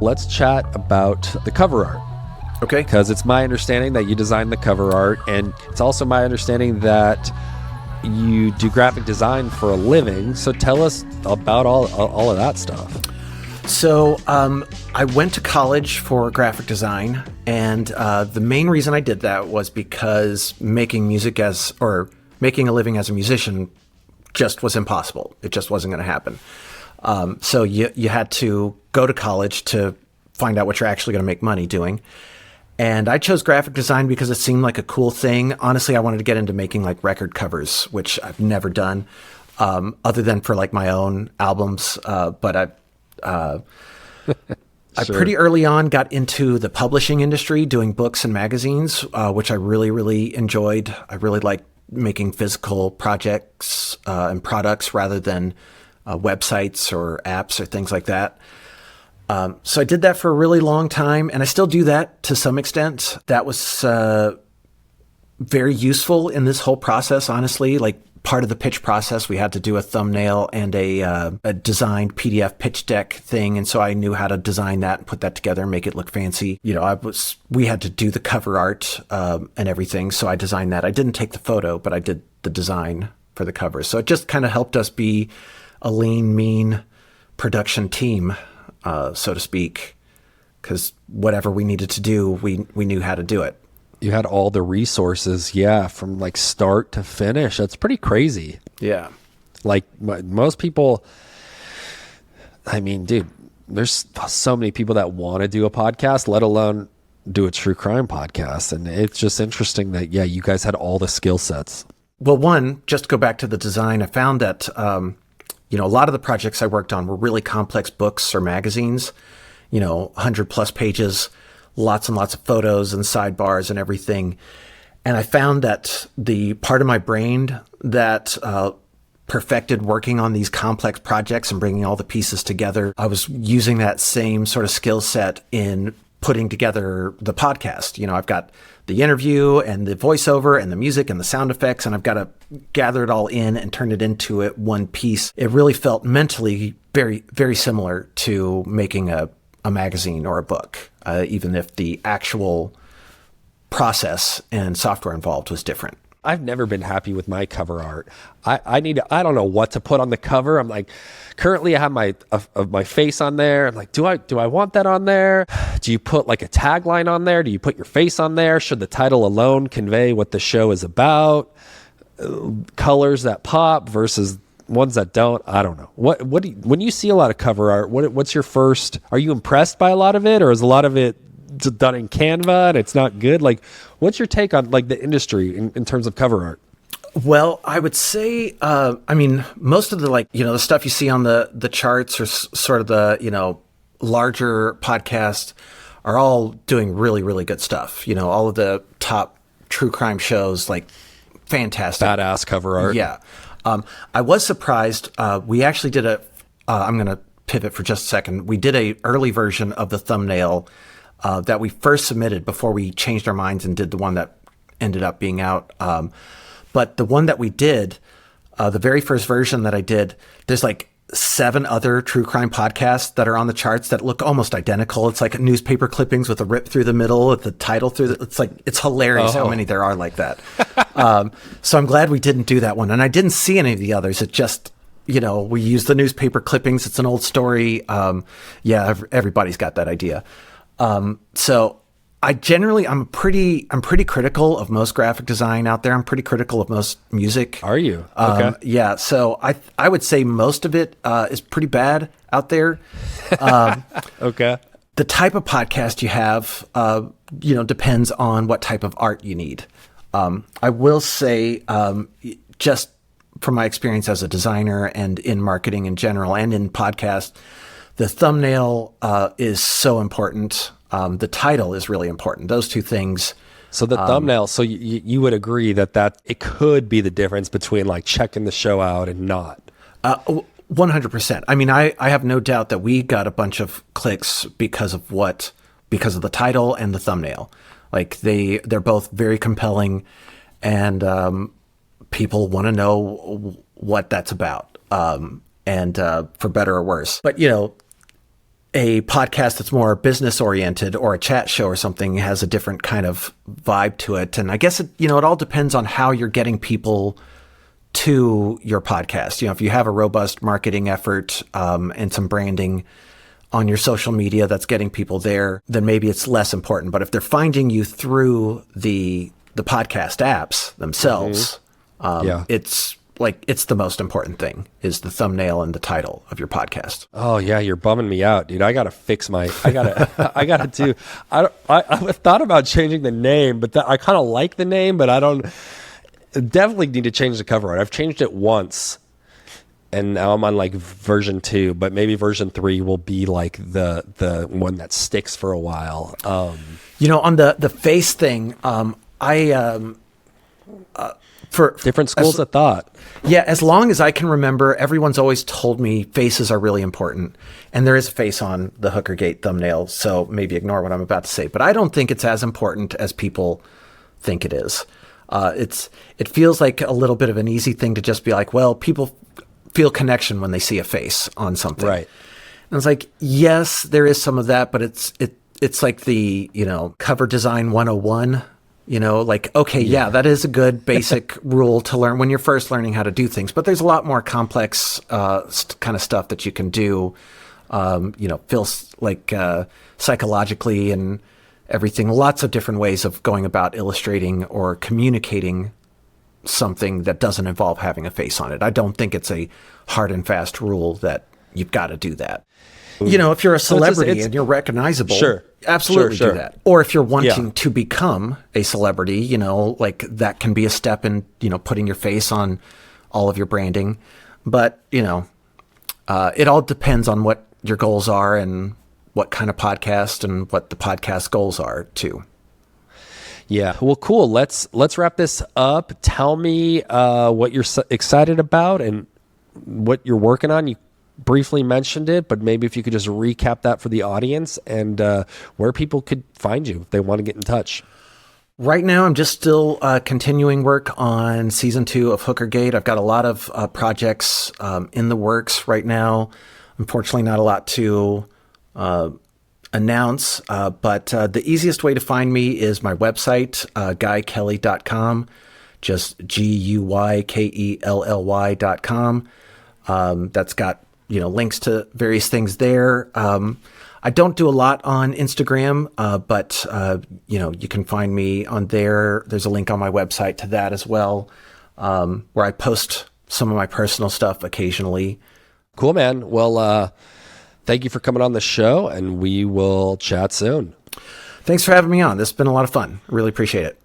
let's chat about the cover art. Okay. Because it's my understanding that you designed the cover art, and it's also my understanding that you do graphic design for a living. So tell us about all of that stuff. So I went to college for graphic design, and the main reason I did that was because making a living as a musician just was impossible. It just wasn't going to happen. So you had to go to college to find out what you're actually going to make money doing. And I chose graphic design because it seemed like a cool thing. Honestly, I wanted to get into making like record covers, which I've never done, other than for like my own albums. But I pretty early on got into the publishing industry, doing books and magazines, which I really, really enjoyed. I really liked making physical projects and products rather than websites or apps or things like that. So I did that for a really long time, and I still do that to some extent. That was very useful in this whole process, honestly. Like part of the pitch process, we had to do a thumbnail and a designed PDF pitch deck thing, and so I knew how to design that and put that together and make it look fancy. You know, we had to do the cover art and everything, so I designed that. I didn't take the photo, but I did the design for the cover. So it just kind of helped us be a lean, mean production team. So to speak, because whatever we needed to do, we knew how to do it. You had all the resources, from like start to finish. That's pretty crazy. Yeah. Like most people, I mean, dude, there's so many people that want to do a podcast, let alone do a true crime podcast. And it's just interesting that, you guys had all the skill sets. Well, one, just to go back to the design, I found that, a lot of the projects I worked on were really complex books or magazines, 100 plus pages, lots and lots of photos and sidebars and everything. And I found that the part of my brain that perfected working on these complex projects and bringing all the pieces together, I was using that same sort of skill set in putting together the podcast. I've got the interview and the voiceover and the music and the sound effects, and I've got to gather it all in and turn it into one piece. It really felt mentally very, very similar to making a magazine or a book, even if the actual process and software involved was different. I've never been happy with my cover art. I don't know what to put on the cover. I'm like, currently I have my face on there. I'm like, do I want that on there? Do you put like a tagline on there? Do you put your face on there? Should the title alone convey what the show is about? Colors that pop versus ones that don't. I don't know. When you see a lot of cover art, what's your first? Are you impressed by a lot of it, or is a lot of it done in Canva and it's not good? Like, what's your take on like the industry in terms of cover art? Well, I would say, most of the the stuff you see on the charts or sort of the, larger podcasts are all doing really, really good stuff. All of the top true crime shows, like fantastic. Badass cover art. Yeah. I was surprised. We actually did I'm going to pivot for just a second. We did a early version of the thumbnail that we first submitted before we changed our minds and did the one that ended up being out. But the one that we did, the very first version that I did, there's like 7 other true crime podcasts that are on the charts that look almost identical. It's like newspaper clippings with a rip through the middle with the title through it's hilarious how many there are like that. So I'm glad we didn't do that one. And I didn't see any of the others. It just, we used the newspaper clippings. It's an old story. Everybody's got that idea. So I'm pretty critical of most graphic design out there. I'm pretty critical of most music. Are you? Okay. Yeah. So I would say most of it is pretty bad out there. Okay. The type of podcast you have, depends on what type of art you need. I will say, just from my experience as a designer and in marketing in general and in podcast, the thumbnail is so important. The title is really important. Those two things. So the thumbnail, so you would agree that it could be the difference between like checking the show out and not. 100%. I mean, I have no doubt that we got a bunch of clicks because of the title and the thumbnail. Like they're both very compelling, and people want to know what that's about. And for better or worse. But a podcast that's more business oriented or a chat show or something has a different kind of vibe to it. And I guess it all depends on how you're getting people to your podcast. If you have a robust marketing effort and some branding on your social media that's getting people there, then maybe it's less important. But if they're finding you through the podcast apps themselves, it's the most important thing is the thumbnail and the title of your podcast. Oh yeah, you're bumming me out, dude. I gotta I've thought about changing the name, but I kind of like the name, but I don't definitely need to change the cover art. I've changed it once and now I'm on like version 2, but maybe version 3 will be like the one that sticks for a while. On the face thing, for different schools of thought. Yeah, as long as I can remember, everyone's always told me faces are really important. And there is a face on the Hookergate thumbnail, so maybe ignore what I'm about to say. But I don't think it's as important as people think it is. It feels like a little bit of an easy thing to just be like, well, people feel connection when they see a face on something. Right. And it's like, yes, there is some of that, but it's like the, cover design 101. That is a good basic rule to learn when you're first learning how to do things. But there's a lot more complex kind of stuff that you can do, feels like psychologically and everything. Lots of different ways of going about illustrating or communicating something that doesn't involve having a face on it. I don't think it's a hard and fast rule that you've got to do that. If you're a celebrity and you're recognizable, sure, absolutely do that. Or if you're wanting to become a celebrity, that can be a step in, putting your face on all of your branding. But, it all depends on what your goals are and what kind of podcast and what the podcast goals are too. Yeah. Well, cool. Let's wrap this up. Tell me what you're excited about and what you're working on. You briefly mentioned it, but maybe if you could just recap that for the audience and where people could find you if they want to get in touch. Right now, I'm just still continuing work on season 2 of Hookergate. I've got a lot of projects in the works right now. Unfortunately, not a lot to announce, but the easiest way to find me is my website, guykelly.com, just GUYKELLY.com. That's got links to various things there. I don't do a lot on Instagram, but you can find me on there. There's a link on my website to that as well, where I post some of my personal stuff occasionally. Cool, man. Well, thank you for coming on the show, and we will chat soon. Thanks for having me on. This has been a lot of fun. Really appreciate it.